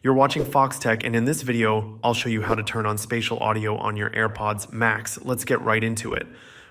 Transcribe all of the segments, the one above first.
You're watching Foxtecc, and in this video, I'll show you how to turn on spatial audio on your AirPods Max. Let's get right into it.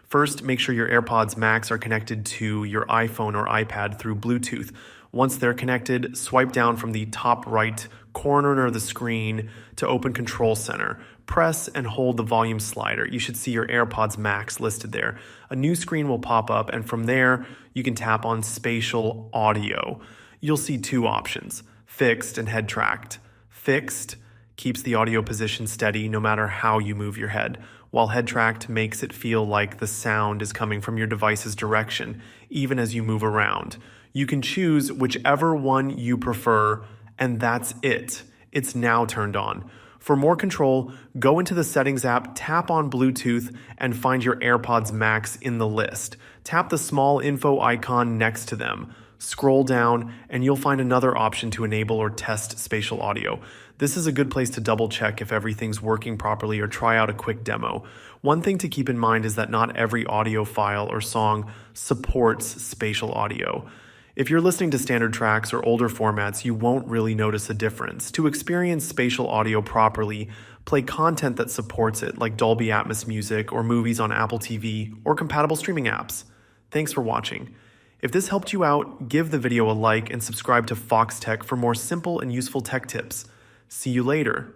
First, make sure your AirPods Max are connected to your iPhone or iPad through Bluetooth. Once they're connected, swipe down from the top right corner of the screen to open Control Center. Press and hold the volume slider. You should see your AirPods Max listed there. A new screen will pop up, and from there, you can tap on Spatial Audio. You'll see two options: fixed and head tracked. Fixed keeps the audio position steady no matter how you move your head, while head tracked makes it feel like the sound is coming from your device's direction, even as you move around. You can choose whichever one you prefer, and that's it. It's now turned on. For more control, go into the Settings app, tap on Bluetooth, and find your AirPods Max in the list. Tap the small info icon next to them. Scroll down, and you'll find another option to enable or test spatial audio. This is a good place to double check if everything's working properly or try out a quick demo. One thing to keep in mind is that not every audio file or song supports spatial audio. If you're listening to standard tracks or older formats, you won't really notice a difference. To experience spatial audio properly, play content that supports it, like Dolby Atmos music or movies on Apple TV or compatible streaming apps. Thanks for watching. If this helped you out, give the video a like and subscribe to Foxtecc for more simple and useful tech tips. See you later.